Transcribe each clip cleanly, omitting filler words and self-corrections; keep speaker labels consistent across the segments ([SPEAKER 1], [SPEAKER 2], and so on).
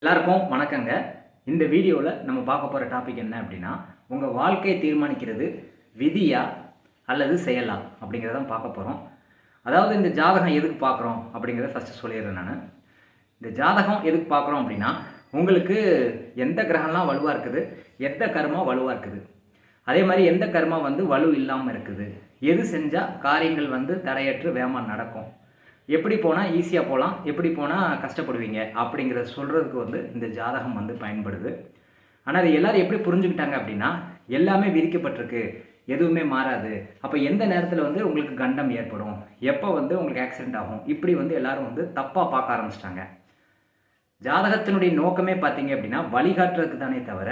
[SPEAKER 1] எல்லாருக்கும் வணக்கங்க. இந்த வீடியோவில் நம்ம பார்க்க போகிற டாபிக் என்ன அப்படின்னா, உங்கள் வாழ்க்கையை தீர்மானிக்கிறது விதியா அல்லது செயலா அப்படிங்கிறத பார்க்க போகிறோம். அதாவது இந்த ஜாதகம் எதுக்கு பார்க்குறோம் அப்படிங்கிறத ஃபஸ்ட்டு சொல்லிடுறேன் நான். இந்த ஜாதகம் எதுக்கு பார்க்குறோம் அப்படின்னா, உங்களுக்கு எந்த கிரகம்லாம் வலுவாக இருக்குது, எந்த கர்மா வலுவாக இருக்குது, அதே மாதிரி எந்த கர்மா வலு இல்லாமல் இருக்குது, எது செஞ்சால் காரியங்கள் தடையற்று வேகமாக நடக்கும், எப்படி போனால் ஈஸியாக போகலாம், எப்படி போனால் கஷ்டப்படுவீங்க அப்படிங்கிறத சொல்கிறதுக்கு இந்த ஜாதகம் பயன்படுது. ஆனால் அது எல்லோரும் எப்படி புரிஞ்சுக்கிட்டாங்க அப்படின்னா, எல்லாமே விதிக்கப்பட்டிருக்கு, எதுவுமே மாறாது, அப்போ எந்த நேரத்தில் உங்களுக்கு கண்டம் ஏற்படும், எப்போ உங்களுக்கு ஆக்சிடெண்ட் ஆகும், இப்படி எல்லோரும் தப்பாக பார்க்க ஆரம்பிச்சிட்டாங்க. ஜாதகத்தினுடைய நோக்கமே பார்த்தீங்க அப்படின்னா வழிகாட்டுறதுக்கு தானே தவிர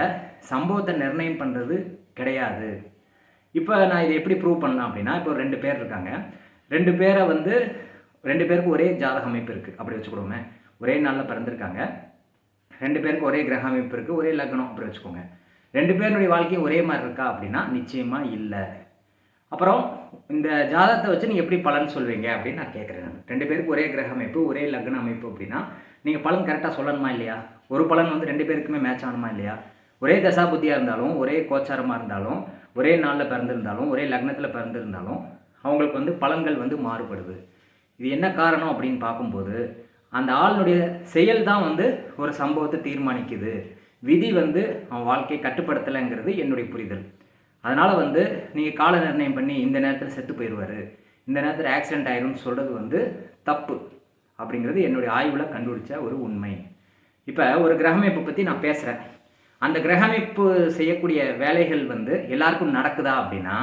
[SPEAKER 1] சம்பவத்தை நிர்ணயம் பண்ணுறது கிடையாது. இப்போ நான் இதை எப்படி ப்ரூவ் பண்ணலாம் அப்படின்னா, இப்போ 2 பேர் இருக்காங்க, 2 பேரை 2 பேருக்கு ஒரே ஜாதக அமைப்பு இருக்குது அப்படி வச்சுக்கோங்க. ஒரே நாளில் பிறந்திருக்காங்க, 2 பேருக்கு ஒரே கிரக அமைப்பு இருக்குது, ஒரே லக்னம் அப்படி வச்சுக்கோங்க. 2 பேருடைய வாழ்க்கையும் ஒரே மாதிரி இருக்கா அப்படின்னா நிச்சயமாக இல்லை. அப்புறம் இந்த ஜாதகத்தை வச்சு நீங்கள் எப்படி பலன் சொல்வீங்க அப்படின்னு நான் கேட்குறேன். 2 பேருக்கு ஒரே கிரக அமைப்பு, ஒரே லக்ன அமைப்பு அப்படின்னா நீங்கள் பலன் கரெக்டாக சொல்லணுமா இல்லையா? ஒரு பலன் 2 பேருக்குமே மேட்ச் ஆகணுமா இல்லையா? ஒரே தசா புத்தியாக இருந்தாலும், ஒரே கோச்சாரமாக இருந்தாலும், ஒரே நாளில் பிறந்திருந்தாலும், ஒரே லக்னத்தில் பிறந்திருந்தாலும் அவங்களுக்கு பலன்கள் மாறுபடுது. இது என்ன காரணம் அப்படின்னு பார்க்கும்போது, அந்த ஆளுடைய செயல் தான் ஒரு சம்பவத்தை தீர்மானிக்குது. விதி அவன் வாழ்க்கையை கட்டுப்படுத்தலைங்கிறது என்னுடைய புரிதல். அதனால் நீங்கள் கால நிர்ணயம் பண்ணி இந்த நேரத்தில் செத்து போயிடுவார், இந்த நேரத்தில் ஆக்சிடெண்ட் ஆகிடும்னு சொல்கிறது தப்பு அப்படிங்கிறது என்னுடைய ஆய்வில் கண்டுபிடிச்ச ஒரு உண்மை. இப்போ ஒரு கிரகமைப்பை பற்றி நான் பேசுகிறேன். அந்த கிரகமைப்பு செய்யக்கூடிய வேலைகள் எல்லாருக்கும் நடக்குதா அப்படின்னா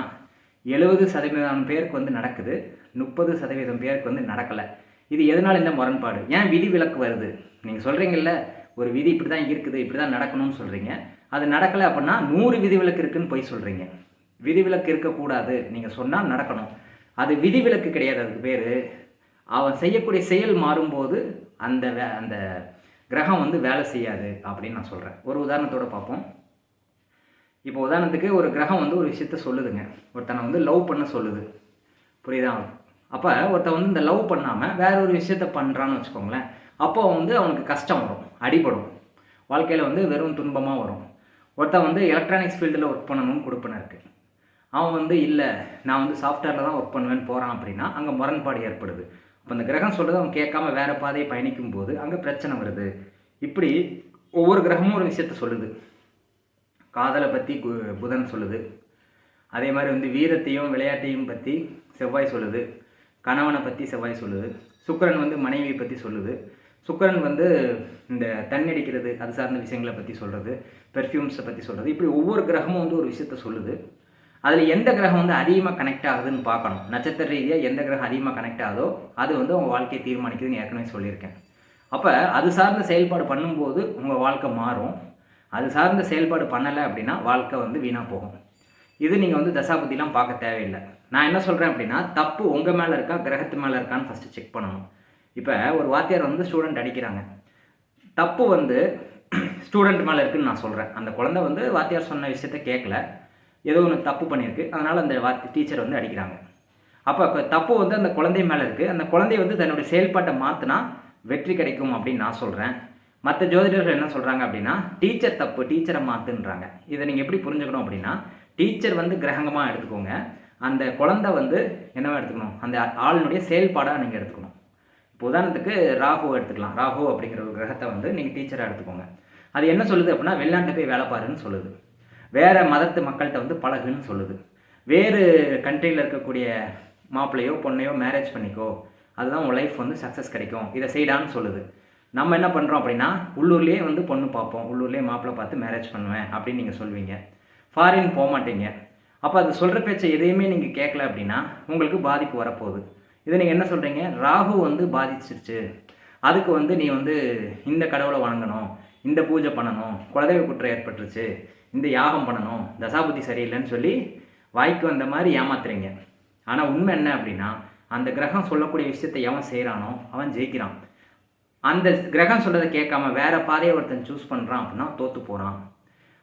[SPEAKER 1] 70% பேருக்கு நடக்குது, 30% பேருக்கு நடக்கலை. இது எதனால் இந்த முரண்பாடு? ஏன் விதி விலக்கு வருது? நீங்கள் சொல்கிறீங்கல்ல, ஒரு விதி இப்படி தான் இருக்குது, இப்படி தான் நடக்கணும்னு சொல்கிறீங்க. அது நடக்கலை அப்படின்னா 100 விதிவிலக்கு இருக்குதுன்னு போய் சொல்கிறீங்க. விதிவிலக்கு இருக்கக்கூடாது, நீங்கள் சொன்னால் நடக்கணும். அது விதிவிலக்கு கிடையாது. அதுக்கு பேர் அவன் செய்யக்கூடிய செயல் மாறும்போது அந்த அந்த கிரகம் வேலை செய்யாது அப்படின்னு நான் சொல்கிறேன். ஒரு உதாரணத்தோடு பார்ப்போம். இப்போ உதாரணத்துக்கு ஒரு கிரகம் ஒரு விஷயத்த சொல்லுதுங்க, ஒருத்தனை லவ் பண்ண சொல்லுது, புரியுதா? அப்போ ஒருத்தன் இந்த லவ் பண்ணாமல் வேற ஒரு விஷயத்த பண்ணுறான்னு வச்சுக்கோங்களேன். அப்போ அவனுக்கு கஷ்டம் வரும், அடிபடும், வாழ்க்கையில் வெறும் துன்பமாக வரும். ஒருத்தன் எலக்ட்ரானிக்ஸ் ஃபீல்டில் ஒர்க் பண்ணணும்னு கொடுப்பன இருக்குது. அவன் இல்லை, நான் சாஃப்ட்வேரில் தான் ஒர்க் பண்ணுவேன்னு போகிறான் அப்படின்னா அங்கே முரண்பாடு ஏற்படுது. அப்போ அந்த கிரகம் சொல்கிறது அவன் கேட்காம வேறு பாதையை பயணிக்கும் போது அங்கே பிரச்சனை வருது. இப்படி ஒவ்வொரு கிரகமும் ஒரு விஷயத்த சொல்லுது. காதலை பற்றி புதன் சொல்லுது, அதே மாதிரி வீரத்தையும் விளையாட்டையும் பற்றி செவ்வாய் சொல்லுது, கணவனை பற்றி செவ்வாய் சொல்லுது, சுக்கிரன் மனைவியை பற்றி சொல்லுது, சுக்கிரன் இந்த தண்ணடிக்கிறது அது சார்ந்த விஷயங்களை பற்றி சொல்கிறது, பெர்ஃப்யூம்ஸை பற்றி சொல்கிறது. இப்படி ஒவ்வொரு கிரகமும் ஒரு விஷயத்த சொல்லுது. அதில் எந்த கிரகம் அதிகமாக கனெக்ட் ஆகுதுன்னு பார்க்கணும். நட்சத்திர ரீதியாக எந்த கிரகம் அதிகமாக கனெக்ட் ஆகுதோ அது உங்கள் வாழ்க்கையை தீர்மானிக்குதுன்னு ஏற்கனவே சொல்லியிருக்கேன். அப்போ அது சார்ந்த செயல்பாடு பண்ணும்போது உங்கள் வாழ்க்கை மாறும். அது சார்ந்த செயல்பாடு பண்ணலை அப்படின்னா வாழ்க்கை வீணாக போகும். இது நீங்கள் தசாபுத்திலாம் பார்க்க தேவையில்லை. நான் என்ன சொல்கிறேன் அப்படின்னா, தப்பு உங்கள் மேலே இருக்கா கிரகத்து மேலே இருக்கான்னு ஃபஸ்ட்டு செக் பண்ணணும். இப்போ ஒரு வாத்தியார் ஸ்டூடெண்ட் அடிக்கிறாங்க, தப்பு ஸ்டூடெண்ட் மேலே இருக்குதுன்னு நான் சொல்கிறேன். அந்த குழந்தை வாத்தியார் சொன்ன விஷயத்த கேட்கல, ஏதோ ஒன்று தப்பு பண்ணியிருக்கு, அதனால் அந்த டீச்சர் அடிக்கிறாங்க. அப்போ தப்பு அந்த குழந்தை மேலே இருக்குது. அந்த குழந்தை தன்னுடைய செயல்பாட்டை மாற்றினா வெற்றி கிடைக்கும் அப்படின்னு நான் சொல்கிறேன். மற்ற ஜோதிடர்கள் என்ன சொல்கிறாங்க அப்படின்னா, டீச்சர் தப்பு, டீச்சரை மாற்றுன்றாங்க. இதை நீங்கள் எப்படி புரிஞ்சுக்கணும் அப்படின்னா, டீச்சர் கிரகங்கமாக எடுத்துக்கோங்க, அந்த குழந்தை என்னவா எடுத்துக்கணும், அந்த ஆளுனுடைய செயல்பாடாக நீங்கள் எடுத்துக்கணும். இப்போ உதாரணத்துக்கு ராகு எடுத்துக்கலாம். ராகு அப்படிங்கிற ஒரு கிரகத்தை நீங்கள் டீச்சராக எடுத்துக்கோங்க. அது என்ன சொல்லுது அப்படின்னா, வெளிநாட்டை போய் வேலை பாருன்னு சொல்லுது, வேறு மதத்து மக்கள்கிட்ட பழகுன்னு சொல்லுது, வேறு கண்ட்ரியில் இருக்கக்கூடிய மாப்பிள்ளையோ பொண்ணையோ மேரேஜ் பண்ணிக்கோ, அதுதான் உன் லைஃப் சக்ஸஸ் கிடைக்கும், இதை செய்டான்னு சொல்லுது. நம்ம என்ன பண்ணுறோம் அப்படின்னா, உள்ளூர்லேயே பொண்ணு பார்ப்போம், உள்ளூர்லேயே மாப்பிள்ளை பார்த்து மேரேஜ் பண்ணுவேன் அப்படின்னு நீங்கள் சொல்வீங்க, ஃபாரின் போக மாட்டீங்க. அப்போ அது சொல்கிற பேச்சை எதையுமே நீங்கள் கேட்கல அப்படின்னா உங்களுக்கு பாதிப்பு வரப்போகுது. இதை நீங்கள் என்ன சொல்கிறீங்க, ராகு பாதிச்சிருச்சு, அதுக்கு நீ இந்த கடவுளை வணங்கணும், இந்த பூஜை பண்ணணும், குலதெய்வ குற்றம் ஏற்பட்டுருச்சு, இந்த யாகம் பண்ணணும், தசாபுத்தி சரியில்லைன்னு சொல்லி வாய்க்கு வந்த மாதிரி ஏமாத்துறீங்க. ஆனால் உண்மை என்ன அப்படின்னா, அந்த கிரகம் சொல்லக்கூடிய விஷயத்தை எவன் செய்கிறானோ அவன் ஜெயிக்கிறான். அந்த கிரகம் சொல்கிறத கேட்காம வேறு பாதையை ஒருத்தன் சூஸ் பண்ணுறான் அப்படின்னா தோற்று போகிறான்.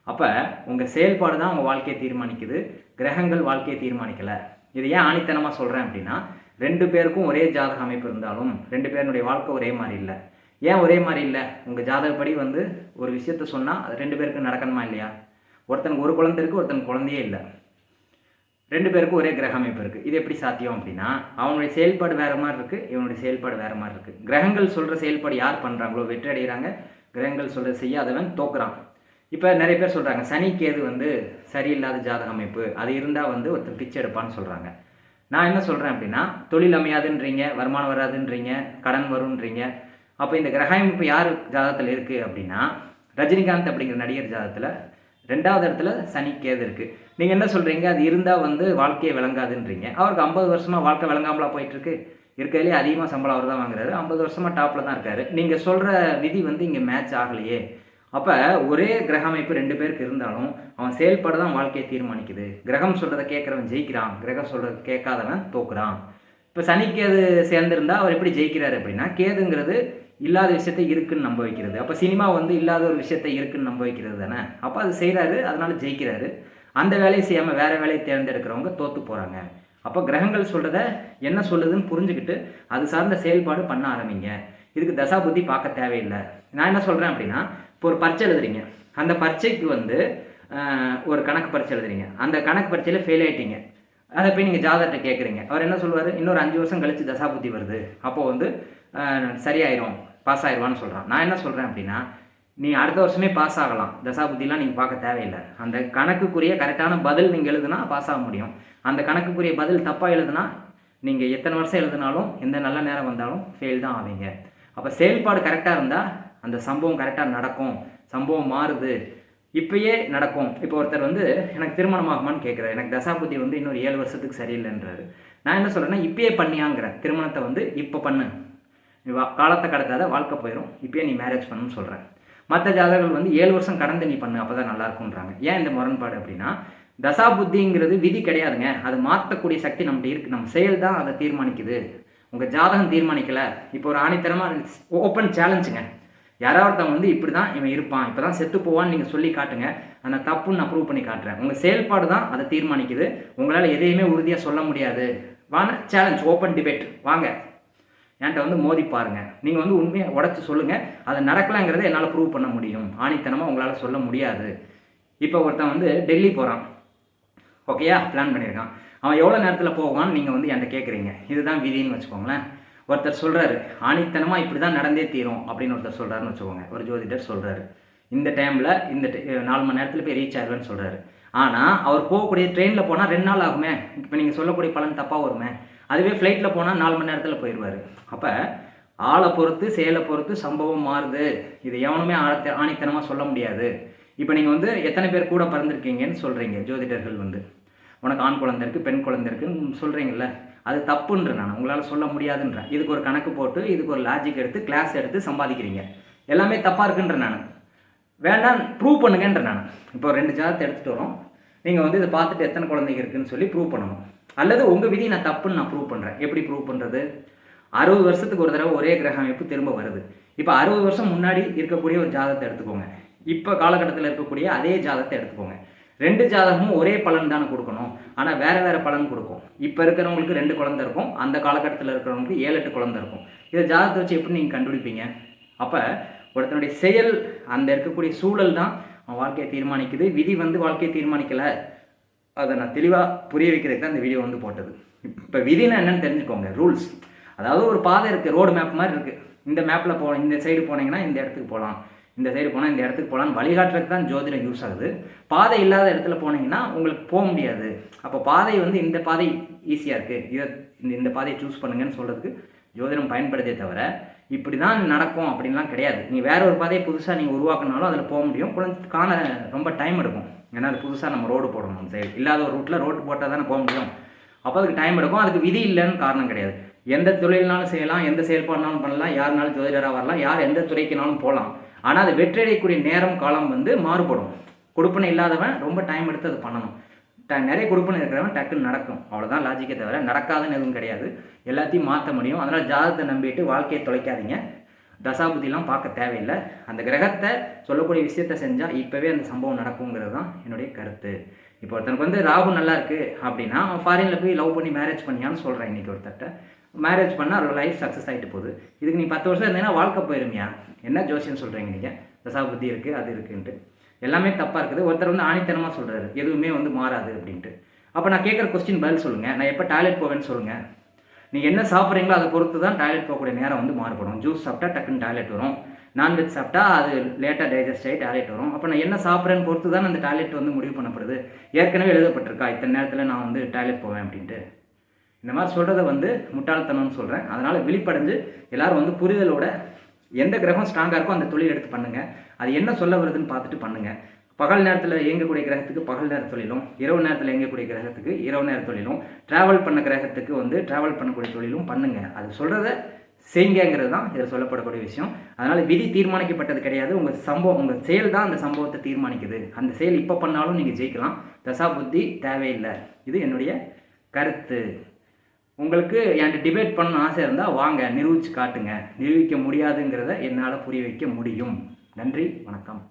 [SPEAKER 1] அப்போ உங்கள் செயல்பாடு தான் உங்கள் வாழ்க்கையை தீர்மானிக்குது, கிரகங்கள் வாழ்க்கையை தீர்மானிக்கலை. இதை ஏன் ஆணித்தனமாக சொல்கிறேன் அப்படின்னா, 2 பேருக்கும் ஒரே ஜாதக அமைப்பு இருந்தாலும் 2 பேருடைய வாழ்க்கை ஒரே மாதிரி இல்லை. ஏன் ஒரே மாதிரி இல்லை? உங்கள் ஜாதகப்படி வந்து ஒரு விஷயத்த சொன்னால் அது 2 பேருக்கு நடக்கணுமா இல்லையா? ஒருத்தனுக்கு ஒரு குழந்தை இருக்குது, ஒருத்தனுக்கு குழந்தையே இல்லை. 2 பேருக்கும் ஒரே கிரக அமைப்பு இருக்குது. இது எப்படி சாத்தியம் அப்படின்னா, அவனுடைய செயல்பாடு வேறு மாதிரி இருக்குது, இவனுடைய செயல்பாடு வேறு மாதிரி இருக்குது. கிரகங்கள் சொல்கிற செயல்பாடு யார் பண்ணுறாங்களோ வெற்றி அடைகிறாங்க, கிரகங்கள் சொல்கிற செய்யாதவன் தோக்குறான். இப்போ நிறைய பேர் சொல்கிறாங்க சனி கேது வந்து சரியில்லாத ஜாதக அமைப்பு, அது இருந்தால் வந்து ஒருத்தர் பிச்சை எடுப்பான்னு சொல்கிறாங்க. நான் என்ன சொல்கிறேன் அப்படின்னா, தொழில் அமையாதுன்றீங்க, வருமானம் வராதுன்றீங்க, கடன் வருன்றீங்க. அப்போ இந்த கிரக அமைப்பு யார் ஜாதகத்தில் இருக்குது அப்படின்னா, ரஜினிகாந்த் அப்படிங்கிற நடிகர் ஜாதகத்தில் 2வது இடத்துல சனி கேது இருக்குது. நீங்கள் என்ன சொல்கிறீங்க, அது இருந்தால் வந்து வாழ்க்கையை விளங்காதுன்றீங்க. அவருக்கு 50 வருஷமாக வாழ்க்கை விளங்காமலாம் போயிட்டுருக்கு. இருக்கிறதுலே அதிகமாக சம்பளம் அவர் தான் வாங்குறாரு, 50 வருஷமாக டாப்பில் தான் இருக்கார். நீங்கள் சொல்கிற விதி வந்து இங்கே மேட்ச் ஆகலையே. அப்போ ஒரே கிரக அமைப்பு 2 பேருக்கு இருந்தாலும் அவன் செயல்பாடு தான் வாழ்க்கையை தீர்மானிக்குது. கிரகம் சொல்கிறத கேட்குறவன் ஜெயிக்கிறான், கிரகம் சொல்கிறத கேட்காதவன் தோக்குறான். இப்போ சனி கேது சேர்ந்துருந்தால் அவர் எப்படி ஜெயிக்கிறாரு அப்படின்னா, கேதுங்கிறது இல்லாத விஷயத்தை இருக்குன்னு நம்ப வைக்கிறது. அப்போ சினிமா வந்து இல்லாத ஒரு விஷயத்தை இருக்குன்னு நம்ப வைக்கிறது தானே. அப்போ அது செய்கிறாரு, அதனால ஜெயிக்கிறாரு. அந்த வேலையை செய்யாமல் வேறு வேலையை தேர்ந்தெடுக்கிறவங்க தோற்று போகிறாங்க. அப்போ கிரகங்கள் சொல்கிறத என்ன சொல்லுதுன்னு புரிஞ்சுக்கிட்டு அது சார்ந்த செயல்பாடு பண்ண ஆரம்பிங்க. இதுக்கு தசாபுத்தி பார்க்க தேவையில்லை. நான் என்ன சொல்கிறேன் அப்படின்னா, இப்போ ஒரு பரீட்சை எழுதுறீங்க, அந்த பரீட்சைக்கு வந்து ஒரு கணக்கு பரீட்சை எழுதுறீங்க, அந்த கணக்கு பரீட்சையில் ஃபெயில் ஆகிட்டீங்க. அதை போய் நீங்கள் ஜாதகத்தை கேட்குறீங்க. அவர் என்ன சொல்வார், இன்னொரு 5 வருஷம் கழித்து தசாபுத்தி வருது, அப்போது வந்து சரியாயிரும், பாஸ் ஆயிடுவான்னு சொல்கிறான். நான் என்ன சொல்கிறேன் அப்படின்னா, நீ அடுத்த வருஷமே பாஸ் ஆகலாம், தசாபுத்திலாம் நீங்கள் பார்க்க தேவையில்லை. அந்த கணக்குக்குரிய கரெக்டான பதில் நீங்கள் எழுதுனா பாஸ் ஆக முடியும். அந்த கணக்குக்குரிய பதில் தப்பாக எழுதுனா நீங்கள் எத்தனை வருஷம் எழுதினாலும் எந்த நல்ல நேரம் வந்தாலும் ஃபெயில் தான் ஆவீங்க. அப்போ செயல்பாடு கரெக்டாக இருந்தால் அந்த சம்பவம் கரெக்டாக நடக்கும். சம்பவம் மாறுது, இப்பயே நடக்கும். இப்போ ஒருத்தர் வந்து எனக்கு திருமணம் ஆகுமான்னு கேட்குறாரு, எனக்கு தசாபுத்தி வந்து இன்னொரு 7 வருஷத்துக்கு சரியில்லைன்றாரு. நான் என்ன சொல்கிறேன்னா, இப்பயே பண்ணியாங்கிறேன். திருமணத்தை வந்து இப்போ பண்ணு, காலத்தை கடத்தாத வாழ்க்கை போயிடும், இப்பயே நீ மேரேஜ் பண்ணுன்னு சொல்கிறேன். மற்ற ஜாதகர்கள் வந்து 7 வருஷம் கடந்து நீ பண்ணு, அப்போ தான் நல்லாயிருக்குன்றாங்க. ஏன் இந்த முரண்பாடு அப்படின்னா, தசாபுத்திங்கிறது விதி கிடையாதுங்க, அது மாற்றக்கூடிய சக்தி நம்மகிட்ட இருக்குது. நம்ம செயல் தான் அதை தீர்மானிக்குது, உங்கள் ஜாதகம் தீர்மானிக்கலை. இப்போ ஒரு ஆணித்தரமாக ஓப்பன் சேலஞ்சுங்க, யாராவது வந்து இப்படி தான் இவன் இருப்பான், இப்போ தான் செத்து போவான்னு நீங்கள் சொல்லி காட்டுங்க, அந்த தப்புன்னு நான் ப்ரூவ் பண்ணி காட்டுறேன். உங்கள் செயல்பாடு தான் அதை தீர்மானிக்குது. உங்களால் எதையுமே உறுதியாக சொல்ல முடியாது. வாங்க சேலஞ்ச், ஓப்பன் டிபேட், வாங்க என்கிட்ட வந்து மோதி பாருங்கள். நீங்கள் வந்து உண்மையை உடச்சி சொல்லுங்கள், அது நடக்கலைங்கிறத என்னால் ப்ரூவ் பண்ண முடியும். ஆணித்தனமாக உங்களால் சொல்ல முடியாது. இப்போ ஒருத்தன் வந்து டெல்லி போகிறான், ஓகேயா, பிளான் பண்ணியிருக்கான். அவன் எவ்வளோ நேரத்தில் போவான்னு நீங்கள் வந்து என்கிட்ட கேட்குறீங்க. இதுதான் விதின்னு வச்சுக்கோங்களேன். ஒருத்தர் சொல்கிறாரு, ஆணித்தனமாக இப்படி தான் நடந்தே தீரும் அப்படின்னு ஒருத்தர் சொல்கிறாருன்னு வச்சுக்கோங்க. ஒரு ஜோதிடர் சொல்கிறாரு, இந்த டைமில் இந்த 4 மணி நேரத்தில் போய் ரீச் ஆகுவேன்னு சொல்கிறாரு. ஆனால் அவர் போகக்கூடிய ட்ரெயினில் போனால் 2 நாள் ஆகுமே. இப்போ நீங்கள் சொல்லக்கூடிய பலன் தப்பாக வருமே. அதுவே ஃப்ளைட்டில் போனால் 4 மணி நேரத்தில் போயிடுவார். அப்போ ஆளை பொறுத்து செயலை பொறுத்து சம்பவம் மாறுது. இது எவனுமே ஆணித்தனமாக சொல்ல முடியாது. இப்போ நீங்கள் வந்து எத்தனை பேர் கூட பிறந்திருக்கீங்கன்னு சொல்கிறீங்க. ஜோதிடர்கள் வந்து உனக்கு ஆண் குழந்தை இருக்குது, பெண் குழந்தை இருக்குன்னு சொல்கிறீங்கள, அது தப்புன்ற நான் உங்களால் சொல்ல முடியாதுன்றேன். இதுக்கு ஒரு கணக்கு போட்டு இதுக்கு ஒரு லாஜிக் எடுத்து கிளாஸ் எடுத்து சம்பாதிக்கிறீங்க. எல்லாமே தப்பாக இருக்குன்ற நான் வேண்டாம், ப்ரூவ் பண்ணுங்கன்ற நான். இப்போ 2 ஜாதகத்தை எடுத்துகிட்டு வரோம், நீங்கள் வந்து இதை பார்த்துட்டு எத்தனை குழந்தைங்க இருக்குதுன்னு சொல்லி ப்ரூவ் பண்ணணும். அல்லது உங்கள் விதி நான் தப்புன்னு நான் ப்ரூவ் பண்ணுறேன். எப்படி ப்ரூவ் பண்ணுறது? 60 வருஷத்துக்கு ஒரு தடவை ஒரே கிரக அமைப்பு திரும்ப வருது. இப்போ 60 வருஷம் முன்னாடி இருக்கக்கூடிய ஒரு ஜாதகத்தை எடுத்துக்கோங்க, இப்போ காலகட்டத்தில் இருக்கக்கூடிய அதே ஜாதகத்தை எடுத்துக்கோங்க. 2 ஜாதகமும் ஒரே பலன் தானே கொடுக்கணும், ஆனால் வேறு வேறு பலன் கொடுக்கும். இப்போ இருக்கிறவங்களுக்கு 2 குழந்தை இருக்கும், அந்த காலகட்டத்தில் இருக்கிறவங்களுக்கு 7-8 குழந்தை இருக்கும். இதை ஜாதகத்தை வச்சு எப்படி நீங்கள் கண்டுபிடிப்பீங்க? அப்போ ஒருத்தனுடைய செயல், அந்த இருக்கக்கூடிய சூழல் தான் அவன் வாழ்க்கையை தீர்மானிக்குது. விதி வந்து வாழ்க்கையை தீர்மானிக்கலை. அதை நான் தெளிவாக புரிய வைக்கிறதுக்கு தான் இந்த வீடியோ வந்து போட்டது. இப்போ விதினா என்னென்னு தெரிஞ்சுக்கோங்க. ரூல்ஸ், அதாவது ஒரு பாதை இருக்குது, ரோடு மேப் மாதிரி இருக்குது. இந்த மேப்பில் இந்த சைடு போனீங்கன்னா இந்த இடத்துக்கு போகலாம், இந்த சைடு போனால் இந்த இடத்துக்கு போகலான்னு வழிகாட்டுறதுக்கு தான் ஜோதிடம் யூஸ் ஆகுது. பாதை இல்லாத இடத்துல போனீங்கன்னா உங்களுக்கு போக முடியாது. அப்போ பாதை வந்து இந்த பாதை ஈஸியாக இருக்குது, இந்த பாதையை சூஸ் பண்ணுங்கன்னு சொல்கிறதுக்கு ஜோதிடம் பயன்படுத்தே தவிர இப்படி தான் நடக்கும் அப்படின்லாம் கிடையாது. நீ வேற ஒரு பாதையை புதுசாக நீங்கள் உருவாக்கினாலும் அதில் போக முடியும். காண ரொம்ப டைம் எடுக்கும். ஏன்னா அது புதுசாக நம்ம ரோடு போடணும். அந்த சைடு இல்லாத ஒரு ரூட்டில் ரோடு போட்டால் தானே போக முடியும். அப்போ அதுக்கு டைம் எடுக்கும். அதுக்கு விதி இல்லைன்னு காரணம் கிடையாது. எந்த தொழில்னாலும் செய்யலாம், எந்த செயல்பாடுனாலும் பண்ணலாம், யாருனாலும் ஜோதிடராக வரலாம், யார் எந்த துறைக்குனாலும் போகலாம். ஆனால் அது வெற்றியடையக்கூடிய நேரம் காலம் வந்து மாறுபடும். கொடுப்பனை இல்லாதவன் ரொம்ப டைம் எடுத்து அது பண்ணணும். நிறைய கொடுப்பனை இருக்கிறவன் டக்குன்னு நடக்கும். அவ்வளோதான் லாஜிக்கே தவிர நடக்காதுன்னு எதுவும் கிடையாது. எல்லாத்தையும் மாற்ற முடியும். அதனால் ஜாதகத்தை நம்பிட்டு வாழ்க்கையை தொலைக்காதீங்க. தசாபுத்திலாம் பார்க்க தேவையில்லை. அந்த கிரகத்தை சொல்லக்கூடிய விஷயத்த செஞ்சால் இப்போவே அந்த சம்பவம் நடக்குங்கிறது தான் என்னுடைய கருத்து. இப்போ ஒருத்தனுக்கு வந்து ராகு நல்லா இருக்குது அப்படின்னா அவன் ஃபாரினில் போய் லவ் பண்ணி மேரேஜ் பண்ணியான்னு சொல்கிறேன் இன்றைக்கி ஒருத்தர்கிட்ட. மேரேஜ் பண்ணால் லைஃப் சக்ஸஸ் ஆகிட்டு போகுது. இதுக்கு நீ 10 வருஷம் இருந்தீங்கன்னா வாழ்க்கை போயிருமியா? என்ன ஜோசியம் சொல்கிறீங்க நீங்கள்? தசா புத்தி இருக்குது அது இருக்குன்ட்டு எல்லாமே தப்பாக இருக்குது. ஒருத்தர் வந்து ஆணித்தனமாக சொல்கிறாரு எதுவுமே வந்து மாறாது அப்படின்ட்டு. அப்போ நான் கேட்குற கொஸ்டின் பதில் சொல்லுங்கள். நான் எப்போ டாய்லெட் போவேன்னு சொல்லுங்கள். நீங்கள் என்ன சாப்பிட்றீங்களோ அதை பொறுத்து தான் டாய்லெட் போகக்கூடிய நேரம் வந்து மாறுபடும். ஜூஸ் சாப்பிட்டா டக்குன்னு டாய்லெட் வரும், நான்வெஜ் சாப்பிட்டா அது லேட்டாக டைஜஸ்ட் ஆகி டாய்லெட் வரும். அப்போ நான் என்ன சாப்பிட்றேன்னு பொறுத்து தான் அந்த டாய்லெட் வந்து முடிவு பண்ணப்படுது. ஏற்கனவே எழுதப்பட்டிருக்கா இத்தனை நேரத்தில் நான் வந்து டாய்லெட் போவேன் அப்படின்ட்டு. இந்த மாதிரி சொல்கிறத வந்து முட்டாள்தனம்னு சொல்கிறேன். அதனால் விழிப்படைஞ்சு எல்லோரும் வந்து புரிதலோட எந்த கிரகம் ஸ்ட்ராங்காக இருக்கோ அந்த தொழில் எடுத்து பண்ணுங்கள். அது என்ன சொல்ல வருதுன்னு பார்த்துட்டு பண்ணுங்கள். பகல் நேரத்தில் இயங்கக்கூடிய கிரகத்துக்கு பகல் நேர தொழிலும், இரவு நேரத்தில் இயங்கக்கூடிய கிரகத்துக்கு இரவு நேர தொழிலும், ட்ராவல் பண்ண கிரகத்துக்கு வந்து ட்ராவல் பண்ணக்கூடிய தொழிலும் பண்ணுங்கள். அது சொல்கிறத செய்யுங்கிறது தான் இதில் சொல்லப்படக்கூடிய விஷயம். அதனால் விதி தீர்மானிக்கப்பட்டது கிடையாது. உங்கள் செயல் தான் அந்த சம்பவத்தை தீர்மானிக்குது. அந்த செயல் இப்போ பண்ணாலும் நீங்கள் ஜெயிக்கலாம். தசா புத்தி தேவையில்லை. இது என்னுடைய கருத்து. உங்களுக்கு என்கிட்ட டிபேட் பண்ண ஆசை இருந்தால் வாங்க, நிரூபித்து காட்டுங்க. நிரூபிக்க முடியாதுங்கிறத என்னால் புரிய வைக்க முடியும். நன்றி, வணக்கம்.